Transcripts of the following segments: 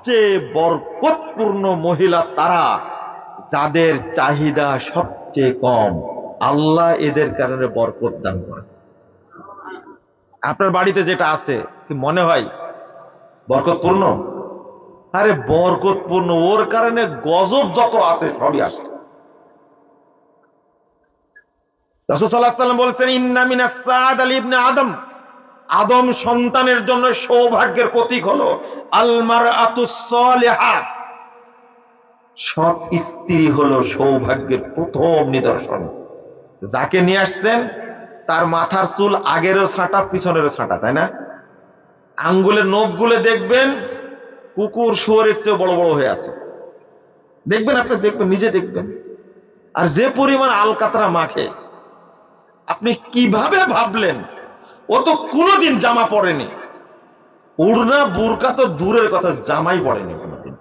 সবচেয়ে বরকতপূর্ণ মহিলা তারা যাদের চাহিদা সবচেয়ে কম, আল্লাহ এদের কারণে বরকত দান করে। আপনার বাড়িতে যেটা আছে কি মনে হয় বরকতপূর্ণ? আরে বরকতপূর্ণ, ওর কারণে গজব যত আছে সবই আসে। রাসূল সাল্লাল্লাহু আলাইহি ওয়াসাল্লাম বলেছেন, ইন্না মিনাস সাআদ আলী ইবনে আদম, আদম সন্তানের জন্য সৌভাগ্যের প্রতীক হলো আল মারআতুস সালিহা, সৎ স্ত্রী হলো সৌভাগ্যের প্রথম নিদর্শন। যাকে নিয়ে আসছেন তার মাথার চুল আগেরও ছাঁটা পিছনেরও ছাঁটা, তাই না? আঙ্গুলের নখগুলো দেখবেন কুকুর শুয়োরের চেয়ে বড় বড় হয়ে আছে, দেখবেন, আপনি দেখবেন, নিজে দেখবেন। আর যে পরিমাণ আলকাতরা মাখে, আপনি কিভাবে ভাবলেন ও তো কোনোদিন জামা পরেনি, ওড়না বুরকা তো দূরের কথা, জামাই পরেনি কোনোদিন।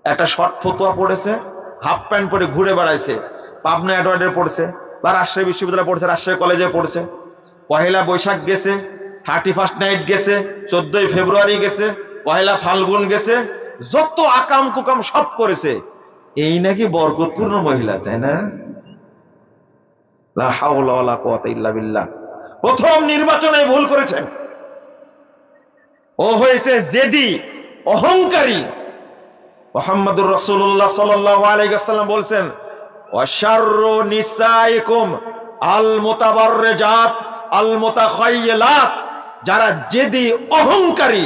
একটা শর্ট ফতুয়া পড়েছে, হাফ প্যান্ট পরে ঘুরে বেড়াইছে, পাবনা অ্যাডওয়ার্ডে পড়ছে, বা রাজশাহী বিশ্ববিদ্যালয়ে পড়ছে, রাজশাহী কলেজে পড়ছে, পহেলা বৈশাখ গেছে, 31st নাইট গেছে, 14ই ফেব্রুয়ারি গেছে, পহেলা ফাল্গুন গেছে, যত আকাম কুকাম সব করেছে। এই নাকি বরকতপূর্ণ মহিলা, তাই না? লা হাওলা ওয়ালা কুওয়াতা ইল্লা বিল্লাহ। প্রথম নির্বাচনে ভুল করেছেন, ও হয়েছে জেদি, অহংকারী। মুহাম্মদুর রাসূলুল্লাহ সাল্লাল্লাহু আলাইহি ওয়াসাল্লাম বলছেন, ওয়াশাররু নিসাইকুম আল মুতাবাররিজাত আল মুতাখায়্যিলাত, যারা জেদি অহংকারী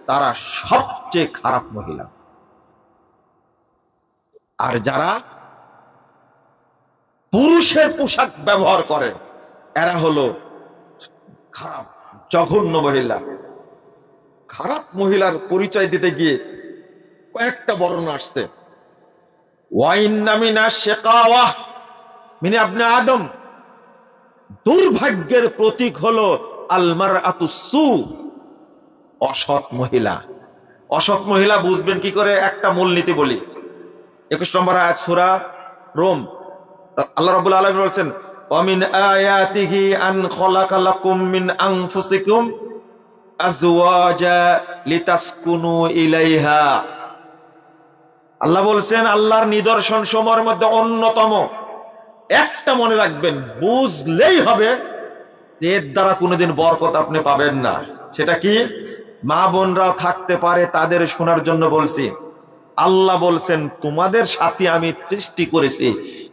তারা সবচেয়ে খারাপ মহিলা। আর যারা পুরুষের পোশাক ব্যবহার করে এরা হলো খারাপ, জঘন্য মহিলা। খারাপ মহিলার পরিচয় দিতে গিয়ে কয়েকটা বর্ণনা আসছে। ওয়াইন্না মিনাশ শিকাওয়াহ মিন ইবনে আদম, দুর্ভাগ্যের প্রতীক হলো আল মারআতুস সু, অসৎ মহিলা। অসৎ মহিলা বুঝবেন কি করে? একটা মূলনীতি বলি। 21 নম্বর আয়াত সূরা রোম, আল্লাহ রাব্বুল আলামিন বলেছেন, ওয়া মিন আয়াতিহি আন খালাকা লাকুম মিন আনফুসিকুম আজওয়াজা লিতাসকুনু ইলাইহা। আল্লাহ বলছেন, আল্লাহর নিদর্শন সমূহের মধ্যে অন্যতম একটা মনে রাখবেন, বুঝলেই হবে, এর দ্বারা কোনোদিন বরকত আপনি পাবেন না। সেটা কি? মা বোনরাও থাকতে পারে, তাদের শোনার জন্য বলছি। আল্লাহ বলছেন, তোমাদের সাথে আমি সৃষ্টি করেছি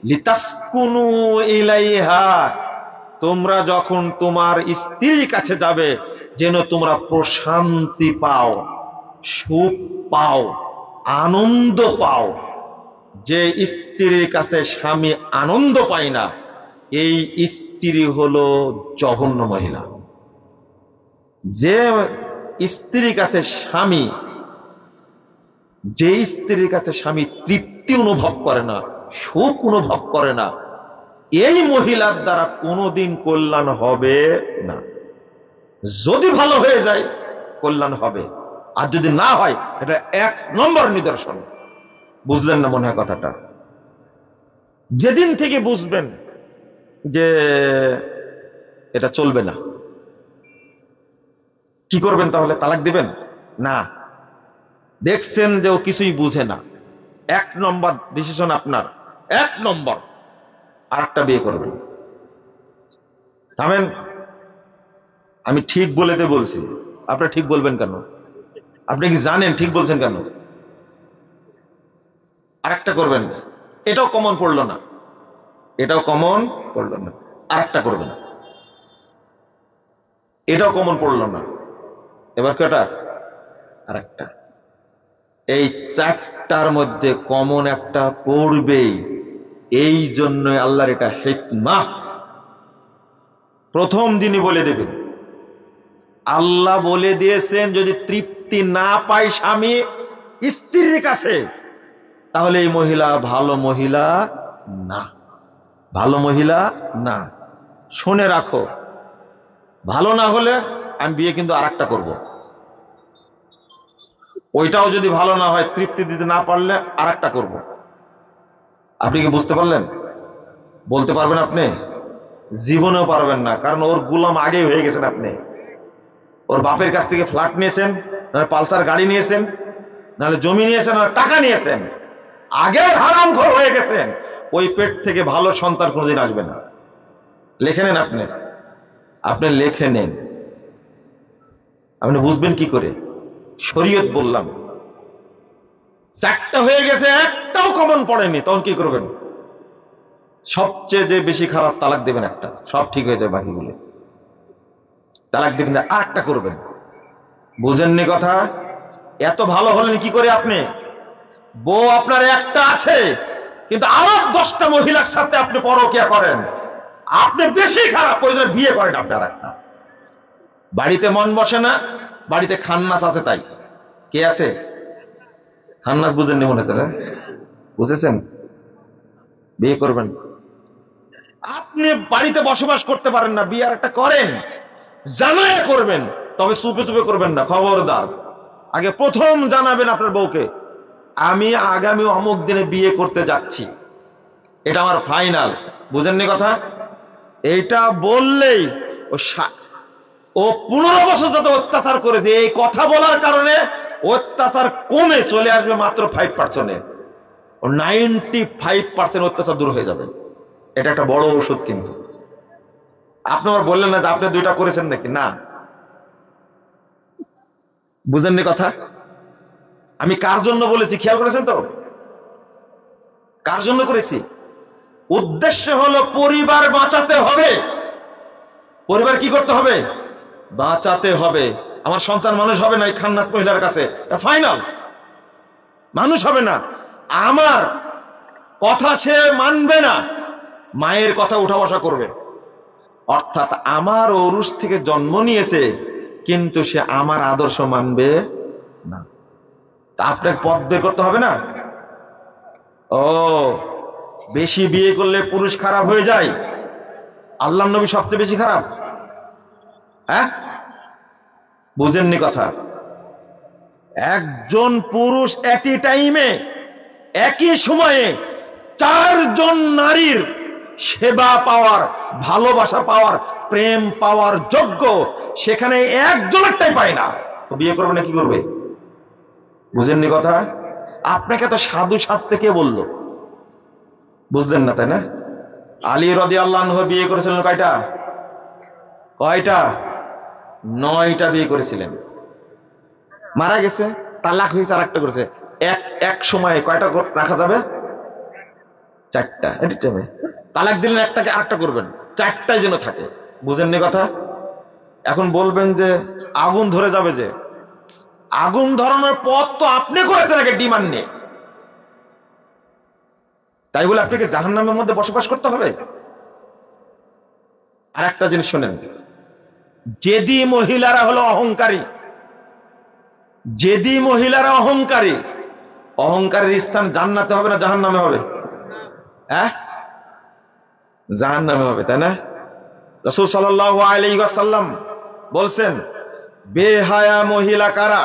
লিতাসকুনু ইলাইহা, তোমরা যখন তোমার স্ত্রীর কাছে যাবে যেন তোমরা প্রশান্তি পাও, সুখ পাও, আনন্দ পাও। যে স্ত্রীর কাছে স্বামী আনন্দ পায় না, এই স্ত্রী হলো জঘন্য মহিলা। যে স্ত্রীর কাছে স্বামী, যে স্ত্রীর কাছে স্বামী তৃপ্তি অনুভব করে না, সুখ অনুভব করে না, এই মহিলার দ্বারা কোনোদিন কল্যাণ হবে না। যদি ভালো হয়ে যায় কল্যাণ হবে, আর যদি না হয় এটা 1 নম্বর নিদর্শন। বুঝলেন না মনে হয় কথাটা? যেদিন থেকে বুঝবেন যে এটা চলবে না, কি করবেন তাহলে? তালাক দিবেন না। দেখছেন যে ও কিছুই বুঝে না, 1 নম্বর ডিসিশন আপনার, 1 নম্বর, আরেকটা বিয়ে করবেন। থামেন, আমি ঠিক বলেতে বলছি, আপনি ঠিক বলবেন কেন? আপনি কি জানেন ঠিক বলছেন কেন? আরেকটা করবেন, এটাও কমন পড়লো না, এটাও কমন পড়লো না, আরেকটা করবেন, এটাও কমন পড়লো না, এবার কয়টা? আরেকটা। এই 4টার মধ্যে কমন একটা পড়বেই। এই জন্য আল্লাহর এটা হিকমাহ। প্রথম দিনই বলে দেবেন, আল্লাহ বলে দিয়েছেন যদি তৃপ্তি না পায় স্বামী স্ত্রীর কাছে, তাহলে এই মহিলা ভালো মহিলা না, ভালো মহিলা না। শুনে রাখো, ভালো না হলে আমি বিয়ে কিন্তু আরেকটা করব। ওইটাও যদি ভালো না হয়, তৃপ্তি দিতে না পারলে আরেকটা করব। আপনি কি বুঝতে পারলেন? বলতে পারবেন আপনি? জীবনেও পারবেন না, কারণ ওর গোলাম আগেই হয়ে গেছেন আপনি। ওর বাপের কাছ থেকে ফ্ল্যাট নিয়েছেন, পালসার গাড়ি নিয়েছেন, নাহলে জমি নিয়েছেন আর টাকা নিয়েছেন, আগে হারামখোর হয়ে গেছেন, ওই পেট থেকে ভালো সন্তান কোনোদিন আসবে না। লিখে নেন, আপনি লিখে নেন। আপনি বুঝবেন কি করে? শরীয়ত বললাম, চারটা হয়ে গেছে, একটাও কমন পড়েনি, তখন কি করবেন? সবচেয়ে যে বেশি খারাপ তালাক দেবেন একটা, সব ঠিক হয়ে যাবে। বাকিগুলো তালাক দেবেন না, আর একটা করবেন। বুঝেননি কথা? এত ভালো হলেন কি করে আপনি? বউ আপনার একটা আছে, কিন্তু আরো 10টা মহিলার সাথে আপনি পরকিয়া করেন, আপনি বেশি খারাপ। ওই জন্য বিয়ে করেন আপনার একটা। বাড়িতে মন বসে না, বাড়িতে খান্নাস আছে। তাই কে আছে? খান্নাস বুঝেননি মনে করেন, বুঝেছেন? বিয়ে করবেন। আপনি বাড়িতে বসবাস করতে পারেন না, বিয়ে আর একটা করেন, জানায় করবেন, তবে চুপে চুপে করবেন না, খবরদার। আগে প্রথম জানাবেন আপনার বউকে, আমি আগামী অমুক দিনে বিয়ে করতে যাচ্ছি, এটা আমার ফাইনাল। বুঝেননি কথা? এইটা বললেই ও 15 বছর যত অত্যাচার করেছে, এই কথা বলার কারণে অত্যাচার কমে চলে আসবে মাত্র 5%। ও 95% অত্যাচার দূর হয়ে যাবে। এটা একটা বড় ওষুধ। কিন্তু আপনি আবার বললেন না যে আপনি 2টা করেছেন নাকি? না, বুঝেননি কথা? আমি কার জন্য বলেছি খেয়াল করেছেন তো? কার জন্য করেছি? উদ্দেশ্য হলো পরিবার বাঁচাতে হবে। পরিবার কি করতে হবে? বাঁচাতে হবে। আমার সন্তান মানুষ হবে না এই খান্নাস মহিলার কাছে, ফাইনাল। মানুষ হবে না, আমার কথা সে মানবে না, মায়ের কথা উঠা বসা করবে। অর্থাৎ আমার ওরুস থেকে জন্ম নিয়েছে, কিন্তু সে আমার আদর্শ মানবে না। তা আপনার পথ বের করতে হবে না? ও, বেশি বিয়ে করলে পুরুষ খারাপ হয়ে যায়? আল্লাহর নবী সবচেয়ে বেশি খারাপ? হ্যাঁ, বুঝেননি কথা? একজন পুরুষ একই টাইমে, একই সময়ে 4 জন নারীর সেবা পাওয়ার, ভালোবাসা পাওয়ার, প্রেম পাওয়ার যোগ্য, সেখানে একজনেরটাই পায় না। বিয়ে করবে না কি করবে? বুঝেননি কথা? আপনাকে তো সাধু সাজতে কে বলল? বুঝলেন না, তাই না? আলী রাদিয়াল্লাহু আনহু বিয়ে করেছিলেন কয়টা? 9টা বিয়ে করেছিলেন। মারা গেছে, তালাক হয়েছে, আর একটা করেছে। এক সময়ে কয়টা রাখা যাবে? 4টা। তালাক দিলেন একটাকে, আরেকটা করবেন, 4টাই যেন থাকে। বুঝেননি কথা? এখন বলবেন যে আগুন ধরে যাবে, যে আগুন ধরানোর পথ তো আপনি করেছেন আগে ডিমান্ড নিয়ে, তাই বলে আপনাকে জাহান্নামের মধ্যে বসবাস করতে হবে? আর একটা জিনিস শোনেন, জেদি মহিলারা হলো অহংকারী। জেদি মহিলারা অহংকারী। অহংকারের স্থান জান্নাতে হবে না জাহান্নামে হবে? হ্যাঁ, জাহান্নামে হবে, তাই না? রাসূল সাল্লাল্লাহু আলাইহি ওয়াসাল্লাম বলছেন, বেহায়া মহিলা কারা?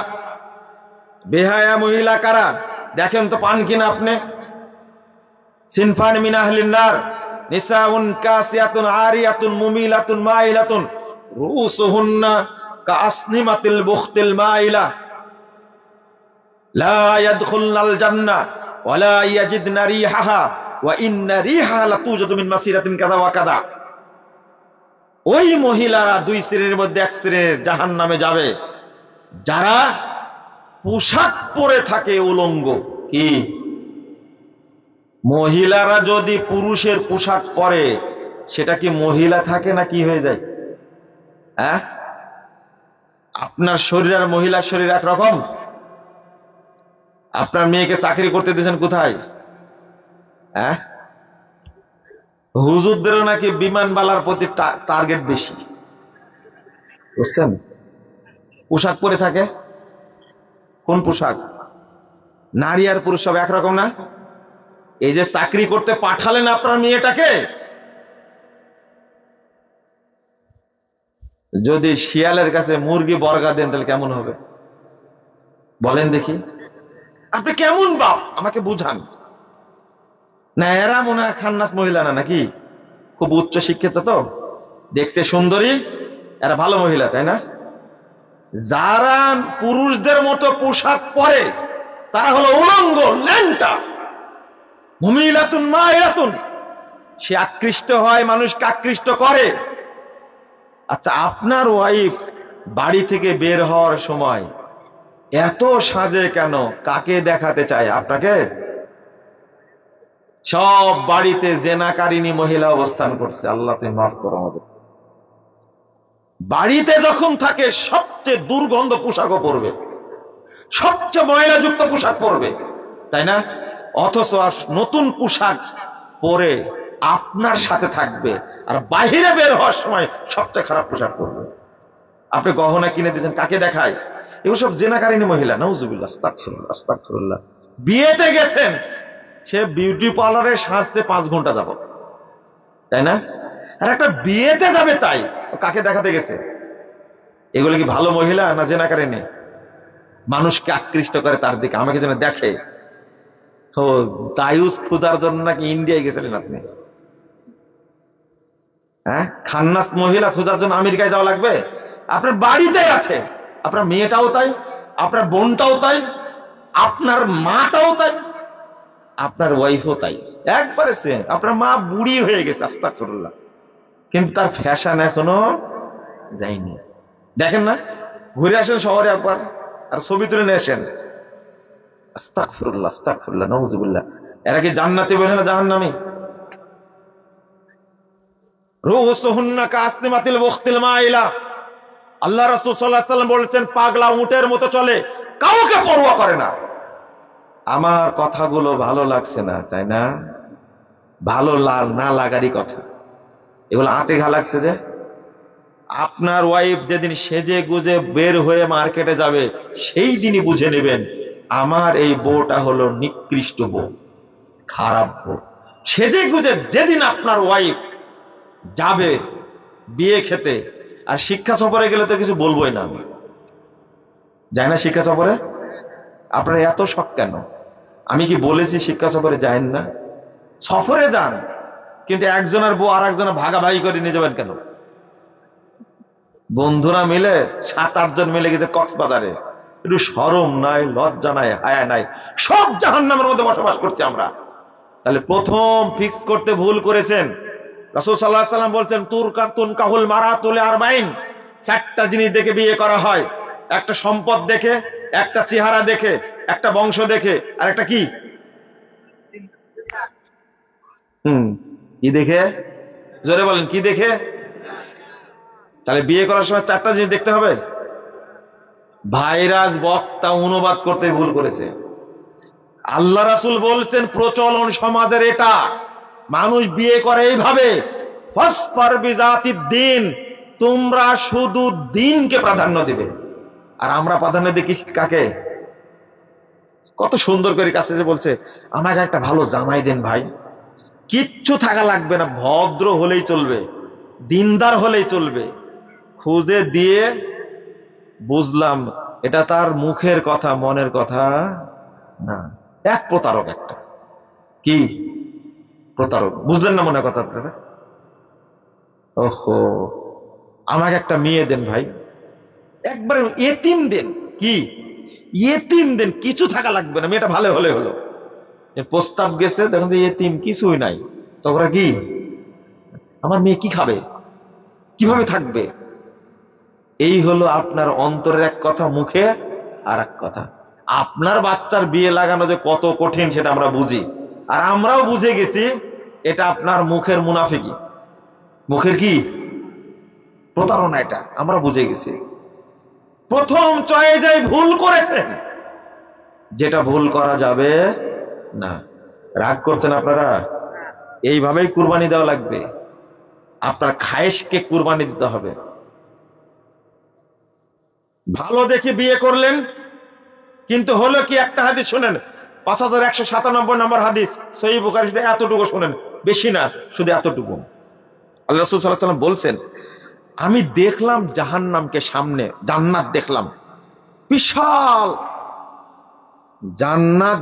বেহায়া মহিলা কারা? দেখেন তো পান কিনা আপনি? সিনফান মিন আহলিন নার, নিসাউন কাসিয়াতুন আরিয়াতুন মুমিলাতুন মাইলাতুন রুসুহুন্না কাসনিমাতিল বুখতিল মাইলা লা ইয়াদখুলনাল জান্নাহ ওয়া লা ইয়াজিদনা রিহাহা ওয়া ইন্না রিহাহা লাতুজাদু মিন মাসিরাতিন কাযা ওয়া কাযা। ওই মহিলারা 2 শ্রেণীর মধ্যে 1 শ্রেণীর জাহান্নামে যাবে, যারা পোশাক পরে থাকে উলঙ্গ। কি? মহিলারা যদি পুরুষের পোশাক পরে, সেটা কি মহিলা থাকে না কি হয়ে যায়? হ্যাঁ, আপনার শরীর আর মহিলার শরীর একরকম? আপনার মেয়েকে চাকরি করতে দিয়েছেন কোথায়? হ্যাঁ, হুজুরদেরও নাকি বিমানবালার প্রতি টার্গেট বেশি, বুঝছেন? পোশাক পরে থাকে। কোন পোশাক? নারী আর পুরুষ সব একরকম না? এই যে চাকরি করতে পাঠালেন আপনার মেয়েটাকে, যদি শিয়ালের কাছে মুরগি বর্গা দেন তাহলে কেমন হবে বলেন দেখি? আপনি কেমন বাপ আমাকে বুঝান না। এরা মনে হয় খান্নাস মহিলা না নাকি? খুব উচ্চ শিক্ষিত, তো দেখতে সুন্দরী, এরা ভালো মহিলা, তাই না? যারা পুরুষদের মতো পোশাক পরে, তারা হলো উলঙ্গ, ল্যাংটা, মুমিলাতুন মাইরাতুন। সে আকৃষ্ট হয়, মানুষকে আকৃষ্ট করে। আচ্ছা, আপনার ওয়াইফ বাড়ি থেকে বের হওয়ার সময় এত সাজে কেন? কাকে দেখাতে চায়? আপনাকে? সব বাড়িতে জেনাকারিনী মহিলা অবস্থান করছে, আল্লাহ তুমি মাফ করো আমাদের। বাড়িতে যখন থাকে সবচেয়ে দুর্গন্ধ পোশাকও পরবে, সবচেয়ে ময়লাযুক্ত পোশাক পরবে, তাই না? অথচ নতুন পোশাক পরে আপনার সাথে থাকবে, আর বাহিরে বের হওয়ার সময় সবচেয়ে খারাপ পোশাক পরবে। আপনি গহনা কিনে দিয়েছেন, কাকে দেখায়? এগুলো সব জেনাকারিনী মহিলা। নাউজুবিল্লাহ, আস্তাগফিরুল্লাহ, আস্তাগফিরুল্লাহ। বিয়েতে গেছেন, সে বিউটি পার্লারে সাজতে 5 ঘন্টা যাব, তাই না? আর একটা বিয়েতে যাবে, তাই কাকে দেখাতে গেছে? এগুলো কি ভালো মহিলা না জেনাকারিনী? মানুষকে আকৃষ্ট করে তার দিকে, আমাকে যেন দেখে। ও দায়ুস খোঁজার জন্য নাকি ইন্ডিয়ায় গেছিলেন আপনি? হ্যাঁ, খান্নাস মহিলা খোঁজার জন্য আমেরিকায় যাওয়া লাগবে? আপনার বাড়িতে আছে, আপনার মেয়েটাও তাই, আপনার বোনটাও তাই, আপনার মাটাও তাই, আপনার ওয়াইফও তাই, একবারে সেম। আপনার মা বুড়ি হয়ে গেছে, আস্তাগফিরুল্লাহ, কিন্তু তার ফ্যাশন এখনো যায়নি। দেখেন না, ঘুরে আসেন শহরে একবার, আর ছবি তুলে নিয়ে আসেন। আস্তাগফিরুল্লাহ, আস্তাগফিরুল্লাহ, নাউজুবিল্লাহ। এরা কি জান্নাতি বলে না জাহান্নামী? রুহুসুহুন্না কাসনিমাতিল বুখতিল মাইলা। আল্লাহ রাসূল সাল্লাল্লাহু আলাইহি ওয়াসাল্লাম বলেছেন, পাগলা উটের মতো চলে, কাউকে পরোয়া করে না। আমার কথাগুলো ভালো লাগছে না, তাই না? ভালো না লাগারই কথা। এগুলো আতে ঘা লাগছে যে। আপনার ওয়াইফ যেদিন সেজে গুজে বের হয়ে মার্কেটে যাবে, সেই দিনই বুঝে নেবেন আমার এই বউটা হলো নিকৃষ্ট বউ, খারাপ বউ। সেজে গুজে যেদিন আপনার ওয়াইফ যাবে বিয়ে খেতে, আর শিক্ষা সফরে গেলে তো কিছু বলবোই না আমি। যাই না শিক্ষা সফরে? আপনারা এত শখ কেন? আমি কি বলেছি শিক্ষা সফরে যায়েন না? সফরে যান, কিন্তু একজনের বউ আর একজনের ভাগাভাগি করে নিয়ে যাবেন কেন? বন্ধুরা মিলে 7-8 জন মিলে গেছে কক্সবাজারে, একটু শরম নাই, লজ্জা নাই, হায়া নাই, সব জাহান্নামের মধ্যে বসবাস করছি আমরা। তাহলে প্রথম ফিক্স করতে ভুল করেছেন। রাসূল সাল্লাল্লাহু আলাইহি ওয়াসাল্লাম বলছেন, তুনকাহুল মারাতুল আরবাইন, 4টা জিনিস দেখে বিয়ে করা হয়। একটা সম্পদ দেখে, একটা চেহারা দেখে, একটা বংশ দেখে, আর একটা কি? কি দেখে? জোরে বলেন, কি দেখে? তাহলে বিয়ে করার সময় 4টা জিনিস দেখতে হবে। ভাইরাস বক্তা অনুবাদ করতে ভুল করেছে। আল্লাহ রাসূল বলছেন প্রচলন সমাজের এটা, মানুষ বিয়ে করে এইভাবে, ফাসফার বিজাতিদ দ্বীন, তোমরা শুধু দ্বীনকে প্রাধান্য দিবে। আর আমরা প্রাধান্য দিই কাকে? কত সুন্দর করে কাছে যে বলছে, আমাকে একটা ভালো জামাই দেন ভাই, কিচ্ছু থাকা লাগবে না, ভদ্র হলেই চলবে, দিনদার হলেই চলবে। খুঁজে দিয়ে বুঝলাম এটা তার মুখের কথা, মনের কথা না। এক প্রতারক, একটা কি প্রতারক, বুঝলেন না মনে কথা আপনারা? ওহো, আমাকে একটা মেয়ে দেন ভাই, একবারে এতিম দেন, কি এতিম দেন, কিছু থাকা লাগবে না, মেয়েটা ভালো হলে হলো। প্রস্তাব গেছে, দেখুন যে এতিম, কিছুই নাই, তখন কি আমার মেয়ে কি খাবে, কিভাবে থাকবে? এই হলো আপনার অন্তরের এক কথা, মুখে আর এক কথা। আপনার বাচ্চার বিয়ে লাগানো যে কত কঠিন সেটা আমরা বুঝি, আর আমরাও বুঝে গেছি এটা আপনার মুখের মুনাফিকি, মুখের কি প্রতারণা, এটা আমরা বুঝে গেছি। প্রথম চয়েসে ভুল করেছেন, যেটা ভুল করা যাবে না। রাগ করছেন আপনারা? এইভাবেই কুরবানি দেওয়া লাগবে, আপনার খায়েশকে কুরবানি দিতে হবে। ভালো দেখে বিয়ে করলেন, কিন্তু হলো কি, একটা হাদিস শুনেন, 5197 নম্বর হাদিস, সহিহ বুখারী, এতটুকু শুনেন, বেশি না, শুধু এতটুকু। আল্লাহ রাসূল সাল্লাল্লাহু আলাইহি ওয়াসাল্লাম বলছেন, আমি দেখলাম জাহান্নামকে সামনে, জান্নাত দেখলাম বিশাল। জান্নাত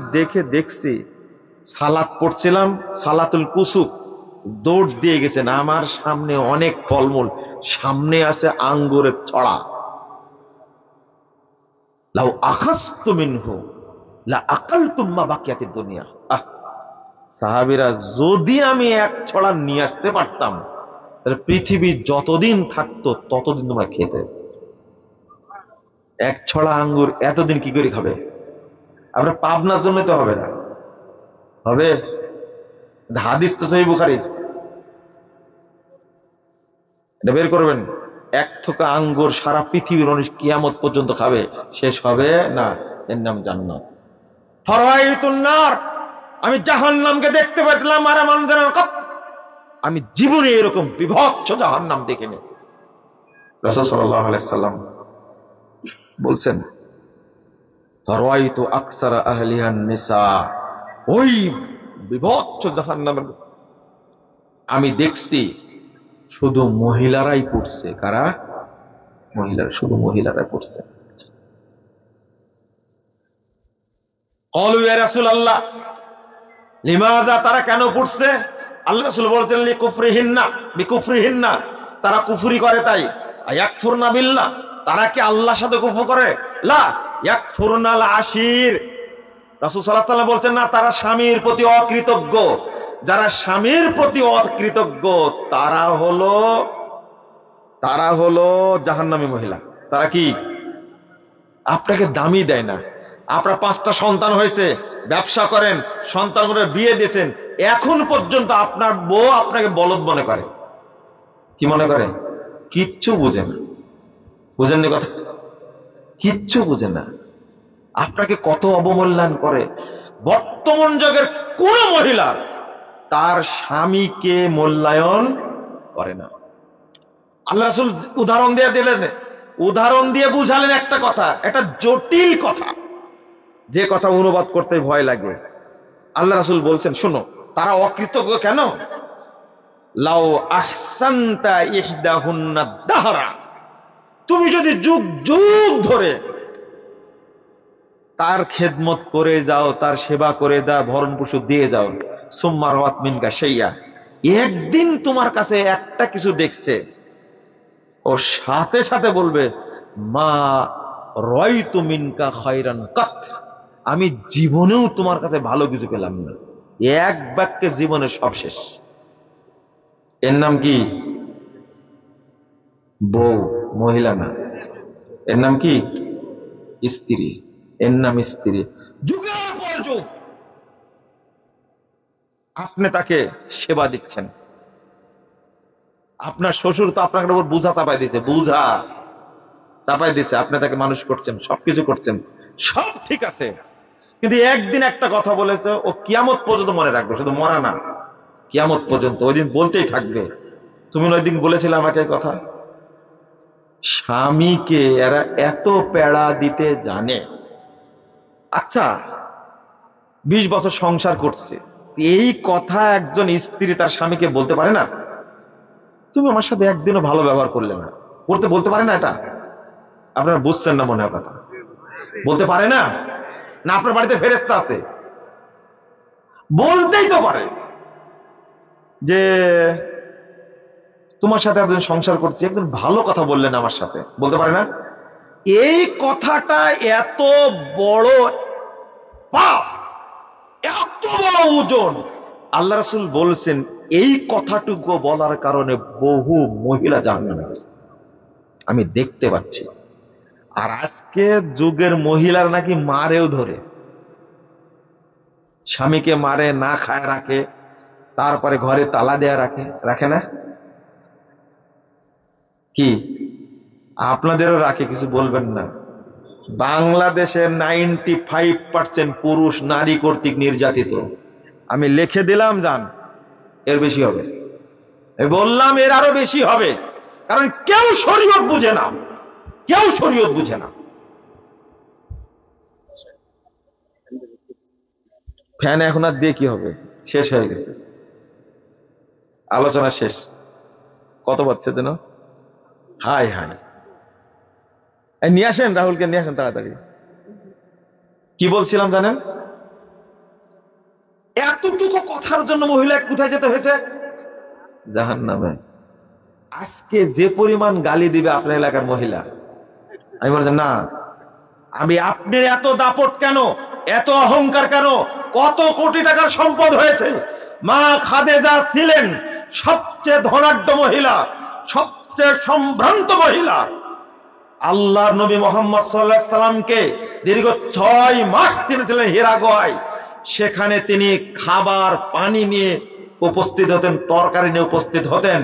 দেখছি, সালাত পড়ছিলাম, সালাতুল কুসুফ, দৌড় দিয়ে গেছেন, আমার সামনে অনেক ফলমূল, সামনে আছে আঙ্গুরের ছড়া। লাউ আখাযতু মিনহু লা আকালতুম মা বাকিয়াতিদ দুনিয়া। সাহাবীরা, যদি আমি এক ছড়া নিয়ে আসতে পারতাম তাহলে পৃথিবী যতদিন থাকতো ততদিন তোমরা খেতে। এক ছড়া আঙ্গুর এতদিন কি করে খাবে? আমরা পাবনার জন্য তো হবে না, হবে? হাদিস তো সহিহ বুখারী, এটা বের করবেন। এক থোকা আঙ্গুর সারা পৃথিবীর মানুষ কিয়ামত পর্যন্ত খাবে, শেষ হবে না। এর নাম জান্নাত। ফারাইতুন নার, আমি জাহান্নামকে দেখতে পেয়েছিলাম। আর আমি জীবনে এরকম বিভৎস জাহান্নাম দেখিনি। রাসূল সাল্লাল্লাহু আলাইহি সাল্লাম বলছেন, ফারাইতু আকসারা আহলিহান নিসা, ওই বিভৎস জাহান্নামের আমি দেখছি শুধু মহিলারাই পড়ছে। কারা? মহিলারা, শুধু মহিলারাই পড়ছে। ক্বালু ইয়া রাসূলুল্লাহ লিমাযা, তারা কেন পড়ছে? আল্লাহ রাসূল বলেছেন লিকুফরিহিন্না, বিকুফরিহিন্না, তারা কুফরি করে তাই। আয়াকফুরনা বিল্লাহ, তারা কি আল্লাহর সাথে কুফর করে? লা ইয়াকফুরনাল আশির, রাসূল সাল্লাল্লাহু আলাইহি ওয়াসাল্লাম বলছেন না, তারা স্বামীর প্রতি অকৃতজ্ঞ। যারা স্বামীর প্রতি অকৃতজ্ঞ তারা হলো জাহান্নামী মহিলা। তারা কি? আপনাকে দামি দেয় না। আপনার 5টা সন্তান হয়েছে, ব্যবসা করেন, সন্তানগুলো বিয়ে দিয়েছেন, এখন পর্যন্ত আপনার বউ আপনাকে বলদ মনে করে। কি মনে করে? কিচ্ছু বুঝে না। বুঝেননি কথা? কিচ্ছু বুঝে না। আপনাকে কত অবমূল্যায়ন করে। বর্তমান যুগের কোন মহিলা তার স্বামীকে মূল্যায়ন করে না। আল্লাহ রাসূল উদাহরণ দিয়ে দিলেন, উদাহরণ দিয়ে বুঝালেন একটা কথা, একটা জটিল কথা, যে কথা অনুবাদ করতে ভয় লাগে। আল্লাহ রাসূল বলছেন, শোনো, তারা অকৃতজ্ঞ কেন? লাউ আহসানতা ইহদাহুন্না দাহরা, তুমি যদি যুগ যুগ ধরে তার খেদমত করে যাও, তার সেবা করে দাও, ভরণ পোষণ দিয়ে যাও, সুম্মা রাওয়াত মিনকা শাইয়া, একদিন তোমার কাছে একটা কিছু দেখছে, ও সাথে সাথে বলবে মা রায়তু মিনকা খায়রান কাত, আমি জীবনেও তোমার কাছে ভালো কিছু পেলাম না। এক বাক্যে জীবনের সব শেষ। এর নাম কি? বউ, মহিলা না। এর নাম কি? স্ত্রী। এর নাম স্ত্রী। যুগের পর যুগ আপনি তাকে সেবা দিচ্ছেন। আপনার শ্বশুর তো আপনার উপর বোঝা চাপাই দিয়েছে, বোঝা চাপাই দিয়েছে, আপনি তাকে মানুষ করছেন, সবকিছু করছেন, সব ঠিক আছে, কিন্তু একদিন একটা কথা বলেছে, ও কিয়ামত পর্যন্ত মনে রাখবে, শুধু মরা না, কিয়ামত পর্যন্ত ওই দিন বলতেই থাকবে, তুমি ওই দিন বলেছিলে আমাকে এই কথা। স্বামীকে এরা এত পেড়া দিতে জানে। আচ্ছা, 20 বছর সংসার করছে, এই কথা একজন স্ত্রী তার স্বামীকে বলতে পারে না? তুমি আমার সাথে একদিনও ভালো ব্যবহার করলে না, বলতে পারে না? এটা আপনারা বুঝছেন না মনে হয় কথা। বলতে পারে না? না আপনার বাড়িতে ফেরেশতা আছে? বলতেই তো পারে যে তোমার সাথে একদিন সংসার করছি, একদিন ভালো কথা বললেন আমার সাথে, বলতে পারে না? এই কথাটা এত বড় পাপ, এত বড় ওজন, আল্লাহ রাসূল বলছেন এই কথাটুকু বলার কারণে বহু মহিলা জাহান্নামে গেছে, আমি দেখতে পাচ্ছি। আর আজকে যুগের মহিলার নাকি মারেও ধরে, স্বামীকে মারে, না খায় রাখে, তারপরে ঘরে তালা দেয়া রাখে না কি? আপনাদেরও রাখে, কিছু বলবেন না। বাংলাদেশের 95% পুরুষ নারী কর্তৃক নির্যাতিত। আমি লিখে দিলাম, যান, এর বেশি হবে। বললাম এর আরো বেশি হবে, কারণ কেউ শরীয়ত বুঝে না, কেউ শরীয়ত বুঝে না। ফ্যান এখন আর দিয়ে কি হবে, শেষ হয়ে গেছে, আলোচনা শেষ। কত বাচ্চা যেন, হাই হাই, নিয়ে আসেন রাহুলকে, নিয়ে আসেন তাড়াতাড়ি। কি বলছিলাম জানেন? এতটুকু কথার জন্য মহিলা কোথায় যেতে হয়েছে? জাহান্নামে। আজকে যে পরিমাণ গালি দিবে আপনার এলাকার মহিলা, আমি বলছি না, আমি আপনার এত দাপট কেন? এত অহংকার কেন? কত কোটি টাকার সম্পদ হয়েছে। মা খাদিজা ছিলেন সবচেয়ে ধনাঢ্য মহিলা, সবচেয়ে সম্ভ্রান্ত মহিলা। আল্লাহর নবী মুহাম্মদ সাল্লাল্লাহু আলাইহি সাল্লামকে দীর্ঘ 6 মাস তিনি ছিলেন হীরা গুহায়। সেখানে তিনি খাবার পানি নিয়ে উপস্থিত হতেন, তরকারি নিয়ে উপস্থিত হতেন।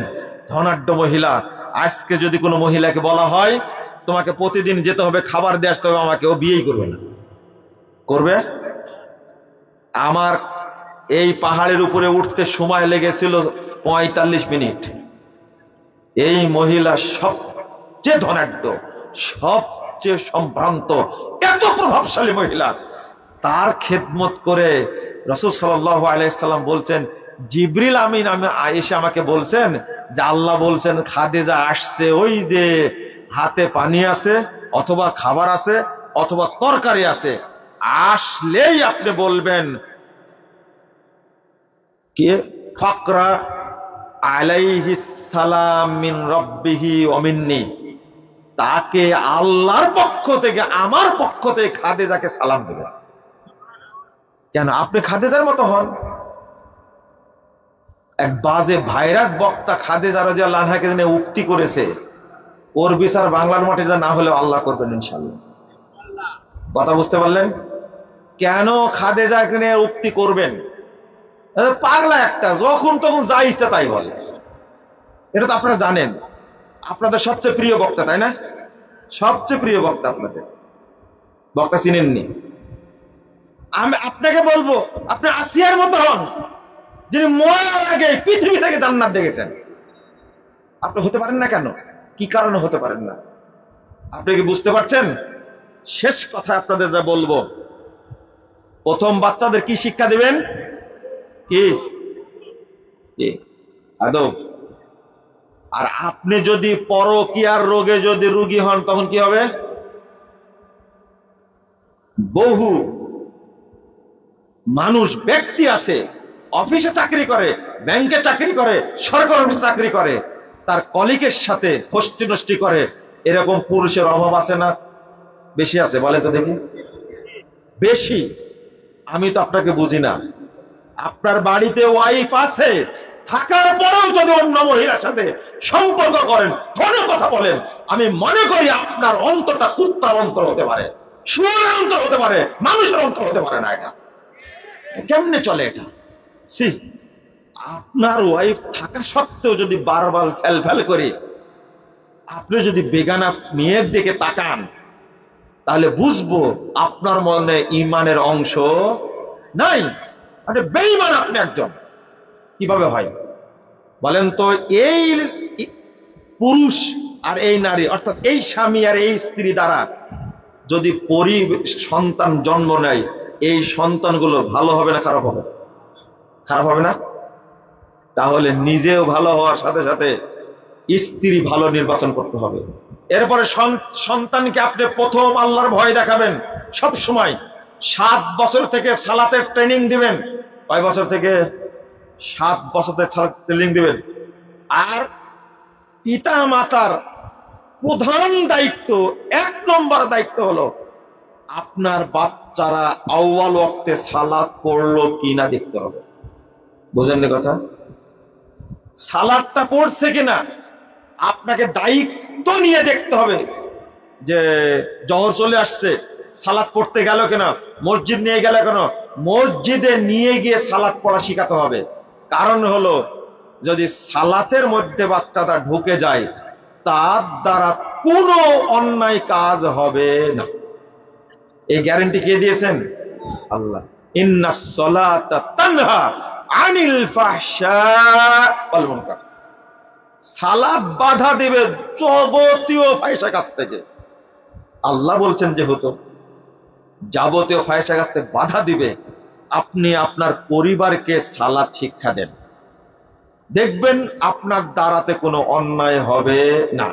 ধনাঢ্য মহিলা। আজকে যদি কোনো মহিলাকে বলা হয় তোমাকে প্রতিদিন যেতে হবে, খাবার দিয়ে আসতে হবে আমাকে, ও বিয়েই করবে না। করবে? আমার এই পাহাড়ের উপরে উঠতে সময় লেগেছিল 45 মিনিট। এই মহিলা সবচেয়ে ধনাঢ্য, সবচেয়ে সম্ভ্রান্ত, এত প্রভাবশালী মহিলা। তার খেদমত করে রাসূল সাল্লাল্লাহু আলাইহি সাল্লাম বলছেন, জিবরিল আমিন এসে আমাকে বলছেন যে আল্লাহ বলছেন খাদিজা আসছে, ওই যে হাতে পানি আছে অথবা খাবার আছে অথবা তরকারি আছে, আসলেই আপনি বলবেন কে ফাকরা আলাইহিস সালাম মিন রাব্বিহি ওয়া মিন্নি, তাকে আল্লাহর পক্ষ থেকে আমার পক্ষ থেকে খাদিজাকে সালাম দেবেন। কেন? আপনি খাদিজার মতো হন। এক বাজে ভাইরাস বক্তা খাদিজা রাদিয়াল্লাহু আনহাকে নিয়ে উক্তি করেছে, ওর বিচার বাংলার মাটিতে না হলেও আল্লাহ করবেন ইনশাআল্লাহ। কথা বুঝতে পারলেন? কেন খাদিজাকে নিয়ে উক্তি করবেন? পাগলা একটা, যখন তখন যা ইচ্ছা তাই বলে। এটা তো আপনারা জানেন। আপনাদের সবচেয়ে প্রিয় বক্তা, তাই না? সবচেয়ে প্রিয় বক্তা আপনাদের। বক্তা চিনেননি? আমি আপনাকে বলবো, আপনি আসিয়ার মতো হন, যিনি মরার আগে পৃথিবী থেকে জান্নাত দেখেছেন। আপনি হতে পারেন না কেন? কি কারণে হতে পারেন না? আপনি কি বুঝতে পারছেন? শেষ কথা আপনাদের বলবো, প্রথম বাচ্চাদের কি শিক্ষা দিবেন? কি আদব। আর আপনি যদি পরকীয়ার রোগে যদি রোগী হন তখন কি হবে? বহু মানুষ, ব্যক্তি আছে, অফিসে চাকরি করে, ব্যাংকে চাকরি করে, সরকার অফিসে চাকরি করে, তার কলিগের সাথে ফষ্টি নষ্টি করে। এরকম পুরুষের অভাব আছে না? বেশি আছে, বলে তো দেখি। বেশি। আমি তো আপনাকে বুঝি না। আপনার বাড়িতে ওয়াইফ আছে, থাকার পরেও যদি অন্য মহিলার সাথে সম্পর্ক করেন, ফোনে কথা বলেন, আমি মনে করি আপনার অন্তরটা কুত্তার অন্তর হতে পারে, শুয়োরের অন্তর হতে পারে, মানুষের অন্তর হতে পারে না। এটা কেমনে চলে? এটা সি আপনার ওয়াইফ থাকা সত্ত্বেও যদি বারবার ফেল ফেল করে আপনি যদি বেগানা মেয়ের দিকে তাকান, তাহলে বুঝবো আপনার মনে ইমানের অংশ নাই। মানে বেঈমান আপনি একজন। কিভাবে হয় বলেন তো? এই পুরুষ আর এই নারী, অর্থাৎ এই স্বামী আর এই স্ত্রী দ্বারা যদি সন্তান জন্ম নেয়, এই সন্তানগুলো ভালো হবে না খারাপ হবে? খারাপ হবে না? তাহলে নিজেও ভালো হওয়ার সাথে সাথে স্ত্রী ভালো নির্বাচন করতে হবে। এরপরে সন্তানকে আপনি প্রথম আল্লাহর ভয় দেখাবেন সব সময়। 7 বছর থেকে সালাতের ট্রেনিং দিবেন। কয় বছর থেকে? 7 বছর থেকে সালাতের ট্রেনিং দিবেন। আর পিতা মাতার প্রধান দায়িত্ব, 1 নম্বর দায়িত্ব হলো আপনার বাচ্চারা আউয়াল ওয়াক্তে সালাত পড়লো কিনা দেখতে হবে। বুঝেননি কথা? সালাতটা পড়ছে কিনা আপনাকে দায়িত্ব নিয়ে দেখতে হবে। যে জহর চলে আসছে, সালাত পড়তে গেল কিনা, মসজিদ নিয়ে গেল কেন, মসজিদে নিয়ে গিয়ে সালাত পড়া শিখাতে হবে। কারণ হলো যদি সালাতের মধ্যে বাচ্চাটা ঢুকে যায়, তার দ্বারা কোনো অন্যায় কাজ হবে না। এই গ্যারান্টি কে দিয়েছেন? আল্লাহ। ইন্নাস সালাতা তানহা আনিল ফাহশা ওয়াল মুনকার। সালাত বাধা দিবে যাবতীয় ফাহিশা কাজ থেকে। আল্লাহ বলছেন যেহেতু যাবতীয় ফাহিশা কাজ থেকে বাধা দিবে, আপনি আপনার পরিবারকে সালাত শিক্ষা দেন, দেখবেন আপনার দ্বারাতে কোনো অন্যায় হবে না।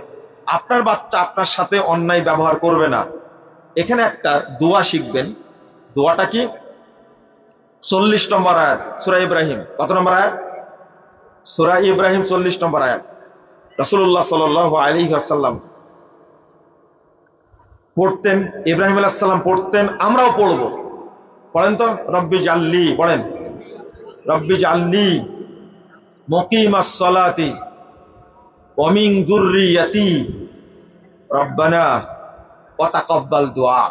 আপনার বাচ্চা আপনার সাথে অন্যায় ব্যবহার করবে না। এখানে একটা দোয়া শিখবেন। দোয়াটা কি? 40 নম্বর আয়াত সূরা ইব্রাহিম। কত নম্বর আয়াত? সূরা ইব্রাহিম 40 নম্বর আয়াত। রাসূলুল্লাহ সাল্লাল্লাহু আলাইহি ওয়াসাল্লাম পড়তেন, ইব্রাহিম আলাইহিস সালাম পড়তেন, আমরাও পড়ব। পড়েন তো, রব্বি জাল্লি, পড়েন রব্বি জাল্লি মুকিমাস সালাতি ওয়া মিন যুররিয়াতি রব্বানা ওয়া তাকাব্বাল দুআ।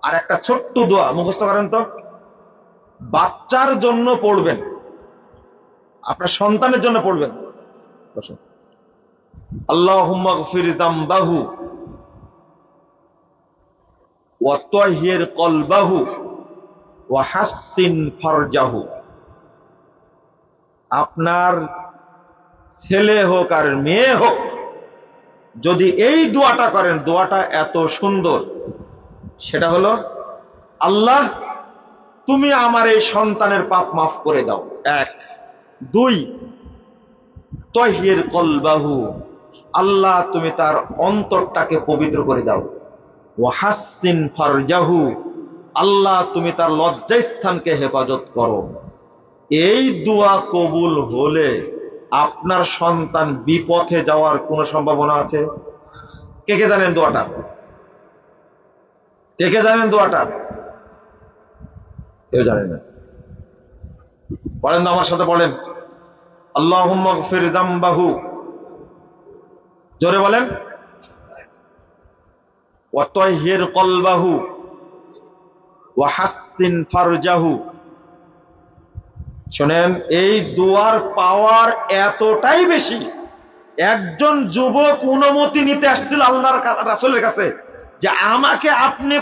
আর একটা ছোট্ট দোয়া মুখস্থ করেন তো, বাচ্চার জন্য পড়বেন, আপনার সন্তানের জন্য পড়বেন। আল্লাহুম্মা গফির যামবাহু ওয়া তাহহির কলবাহু ওয়া হাসসিন ফারজাহু। আপনার ছেলে হোক আর মেয়ে হোক, যদি এই দোয়াটা করেন, দোয়াটা এত সুন্দর, সেটা হলো, আল্লাহ তুমি আমার এই সন্তানের পাপ মাফ করে দাও, এক। দুই, তাহহির কলবাহু, আল্লাহ তুমি তার অন্তরটাকে পবিত্র করে দাও। ওয়া হাসসিন ফারজাহু, আল্লাহ তুমি তার লজ্জাস্থানকে হেফাজত করো। এই দোয়া কবুল হলে আপনার সন্তান বিপথে যাওয়ার কোন সম্ভাবনা আছে? কে কে জানেন দোয়াটা? কে কে জানেন দোয়াটা? কেউ জানেন না? বলেন না, আমার সাথে বলেন, আল্লাহুম্মা গফির যামবাহু, জোরে বলেন, ওয়া তাহহির কলবাহু ওয়া হাসসিন ফারজাহু। শোনেন, এই দোয়ার পাওয়ার এতটাই বেশি, একজন যুবক অনুমতি নিতে আসছিল আল্লাহর রাসূলের কাছে যে আমাকে আপনি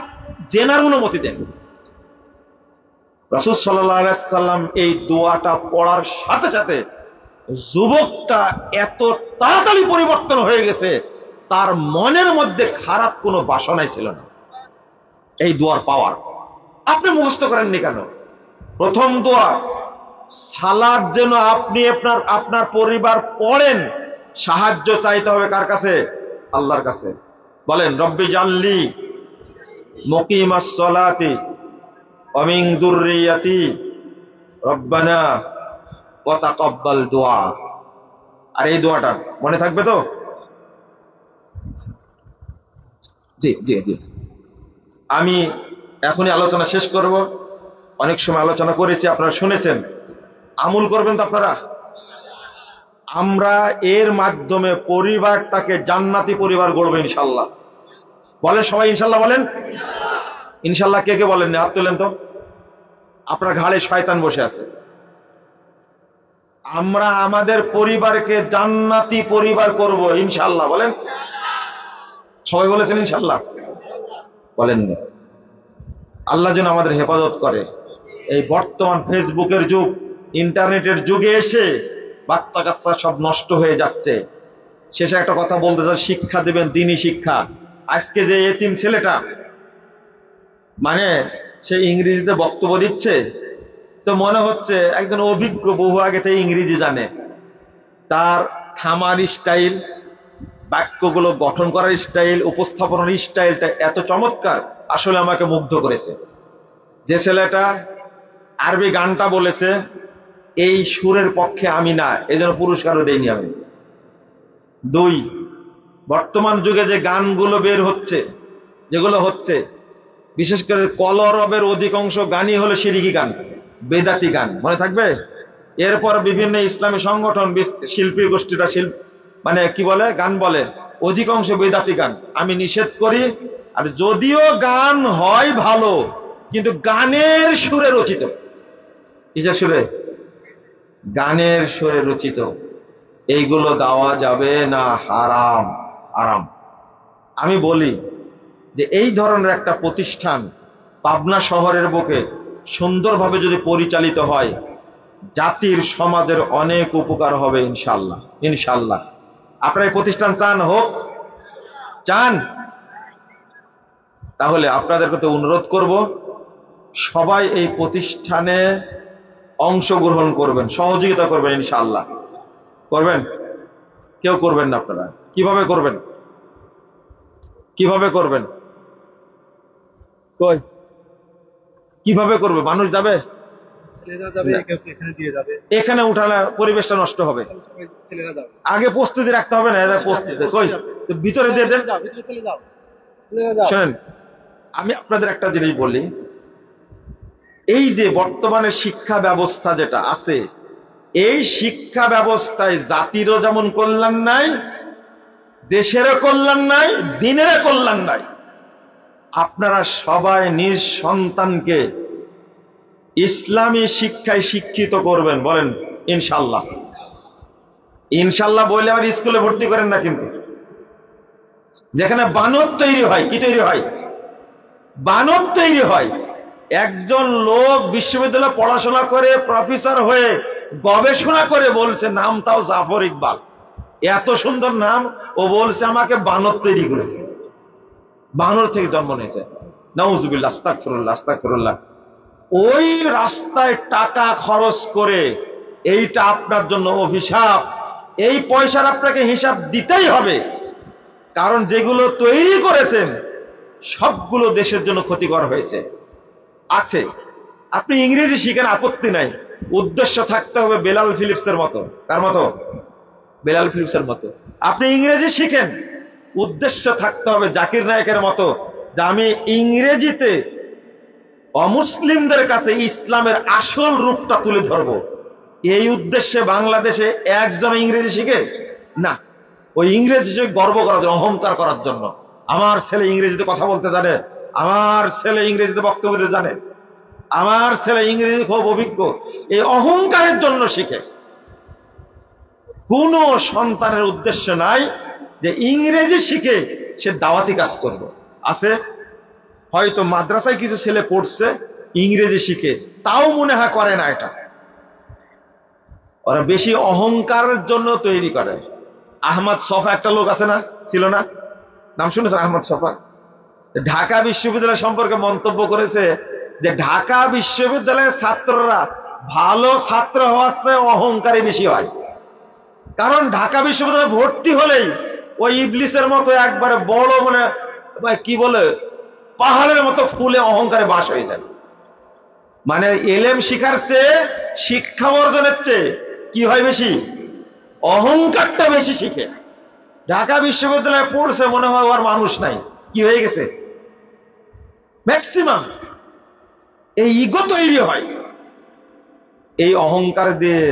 জেনার অনুমতি দেন। রাসূল সাল্লাল্লাহু আলাইহি সাল্লাম এই দোয়াটা পড়ার সাথে সাথে যুবকটা এত তাড়াতাড়ি পরিবর্তন হয়ে গেছে, তার মনের মধ্যে খারাপ কোনো বাসনাই ছিল না। এই দোয়ার পাওয়ার আপনি মুখস্থ করেননি কেন? প্রথম দোয়া, সালাত যেন আপনি আপনার পরিবার পড়েন, সাহায্য চাইতে হবে কার কাছে? আল্লাহর কাছে। বলেন, রব্বি জাল্লি মুকিমাস সালাতি ওয়া মিন যুররিয়াতি রব্বানা ওয়া তাকাব্বাল দুআ। আর এই দোয়াটা মনে থাকবে তো? জি জি জি। আমি এখনই আলোচনা শেষ করব। অনেক সময় আলোচনা করেছি, আপনারা শুনেছেন। আমল করবেন তো আপনারা? আমরা এর মাধ্যমে পরিবারটাকে জান্নাতি পরিবার গড়বো ইনশাল্লাহ। বলেন সবাই ইনশাল্লাহ, বলেন ইনশাল্লাহ। কে কে বলেন? হাত তোলেন তো। আপনার ঘাড়ে শয়তান বসে আছে। আমরা আমাদের পরিবারকে জান্নাতি পরিবার করব ইনশাল্লাহ, বলেন। সবাই বলেছেন ইনশাল্লাহ? বলেন না। আল্লাহ যেন আমাদের হেফাজত করে। এই বর্তমান ফেসবুকের যুগ, ইন্টারনেটের যুগে এসে বাচ্চা কাচ্চা সব নষ্ট হয়ে যাচ্ছে। শেষে একটা কথা বলতে চাই, শিক্ষা দিবেন, দ্বীনি শিক্ষা। আজকে যে এতিম ছেলেটা, মানে সে ইংরেজিতে বক্তব্য দিচ্ছে, তো মনে হচ্ছে একজন অভিজ্ঞ, বহু আগে থেকে ইংরেজি জানে। তার থামার স্টাইল, বাক্যগুলো গঠন করার স্টাইল, উপস্থাপনার স্টাইলটা এত চমৎকার, আসলে আমাকে মুগ্ধ করেছে। যে ছেলেটা আরবি গানটা বলেছে, এই সুরের পক্ষে আমি না, এই জন্য পুরস্কারও দেইনি আমি। দুই, বর্তমান যুগে যে গানগুলো বের হচ্ছে, যেগুলো হচ্ছে, বিশেষ করে কলরবের অধিকাংশ গানই হলো শিরকি গান, বেদাতি গান। মনে থাকবে? এরপর বিভিন্ন ইসলামী সংগঠন, শিল্পী গোষ্ঠীরা মানে কি বলে, গান বলে, অধিকাংশ বেদাতি গান। আমি নিষেধ করি। আর যদিও গান হয় ভালো, কিন্তু গানের সুরে রচিত। কিসের সুরে? গানের সুরে রচিত। এইগুলো গাওয়া যাবে না, হারাম, হারাম। আমি বলি যে এই ধরনের একটা প্রতিষ্ঠান পাবনা শহরের বুকে সুন্দরভাবে যদি পরিচালিত হয়, জাতির, সমাজের অনেক উপকার হবে ইনশাল্লাহ, ইনশাল্লাহ। আপনারা এই প্রতিষ্ঠান চান হোক? চান? তাহলে আপনাদের কাছে অনুরোধ করব, সবাই এই প্রতিষ্ঠানে অংশগ্রহণ করবেন, সহযোগিতা করবেন ইনশাআল্লাহ। করবেন? কেউ করবেন না? আপনারা কিভাবে করবেন? কিভাবে করবেন? কই কিভাবে করবে? মানুষ যাবে? এখানে উঠালে পরিবেশটা নষ্ট হবে। আগে প্রস্তুতি রাখতে হবে না? প্রস্তুতি কই? ভিতরে দিয়ে দেন। শোনেন, আমি আপনাদের একটা জিনিস বলি, এই যে বর্তমানে শিক্ষা ব্যবস্থা যেটা আছে, এই শিক্ষা ব্যবস্থায় জাতিরও যেমন কল্যাণ নাই, দেশেরও কল্যাণ নাই, দিনেরও কল্যাণ নাই। আপনারা সবাই নিজ সন্তানকে ইসলামী শিক্ষায় শিক্ষিত করবেন, বলেন ইনশাল্লাহ। ইনশাল্লাহ বলে আবার স্কুলে ভর্তি করেন না কিন্তু, যেখানে বানর তৈরি হয়। কি তৈরি হয়? বানর তৈরি হয়। একজন লোক বিশ্ববিদ্যালয়ে পড়াশোনা করে প্রফেসর হয়ে গবেষণা করে বলছে, নামটাও জাফর ইকবাল, এত সুন্দর নাম, ও বলছে আমাকে বানর তৈরি করেছে, বানর থেকে জন্ম নিয়েছে। নাউজুবিল্লাহ, আস্তাগফিরুল্লাহ, আস্তাগফিরুল্লাহ। ওই রাস্তায় টাকা খরচ করে, এইটা আপনার জন্য অভিশাপ। এই পয়সার আপনাকে হিসাব দিতেই হবে, কারণ যেগুলো তৈরি করেছেন সবগুলো দেশের জন্য ক্ষতিকর হয়েছে। আছে, আপনি ইংরেজি শিখেন, আপত্তি নাই, উদ্দেশ্য থাকতে হবে বেলাল ফিলিপসের মতো। কার মতো? বেলাল ফিলিপসের মতো। আপনি ইংরেজি শিখেন, উদ্দেশ্য থাকতে হবে জাকির নায়েকের মতো, যে আমি ইংরেজিতে অমুসলিমদের কাছে ইসলামের আসল রূপটা তুলে ধরবো। এই উদ্দেশ্যে বাংলাদেশে একজন ইংরেজি শিখে না, ওই ইংরেজি শিখে গর্ব করার জন্য, অহংকার করার জন্য। আমার ছেলে ইংরেজিতে কথা বলতে জানে, আমার ছেলে ইংরেজিতে বক্তব্য দিতে জানে, আমার ছেলে ইংরেজি খুব অভিজ্ঞ, এই অহংকারের জন্য শিখে। কোন সন্তানের উদ্দেশ্য নাই যে ইংরেজি শিখে সে দাওয়াতি কাজ করবে। আছে হয়তো মাদ্রাসায় কিছু ছেলে পড়ছে ইংরেজি শিখে, তাও মনে হয় করে না। এটা ওরা বেশি অহংকারের জন্য তৈরি করে। আহমদ সফা একটা লোক আছে না, ছিল না? নাম শুনেছেন আহমদ সফা? ঢাকা বিশ্ববিদ্যালয় সম্পর্কে মন্তব্য করেছে যে ঢাকা বিশ্ববিদ্যালয়ের ছাত্ররা ভালো ছাত্র হওয়ার চেয়ে অহংকারী বেশি হয়। কারণ ঢাকা বিশ্ববিদ্যালয়ে ভর্তি হলেই ওই ইবলিসের মতো একবারে বড়, মানে কি বলে, পাহাড়ের মতো ফুলে অহংকারে বাস হয়ে যায়। মানে এলেম শিখার চেয়ে, শিক্ষা অর্জনের চেয়ে কি হয় বেশি? অহংকারটা বেশি শিখে। ঢাকা বিশ্ববিদ্যালয়ে পড়ছে, মনে হয় ওর মানুষ নাই, কি হয়ে গেছে? ম্যাক্সিমাম এই ইগো তৈরি হয়। এই অহংকার দিয়ে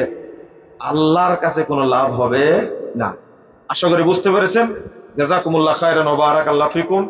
আল্লাহর কাছে কোনো লাভ হবে না। আশা করি বুঝতে পেরেছেন। জাযাকুমুল্লাহ খায়রান ওয়া বারাকাল্লাহু ফিকুম।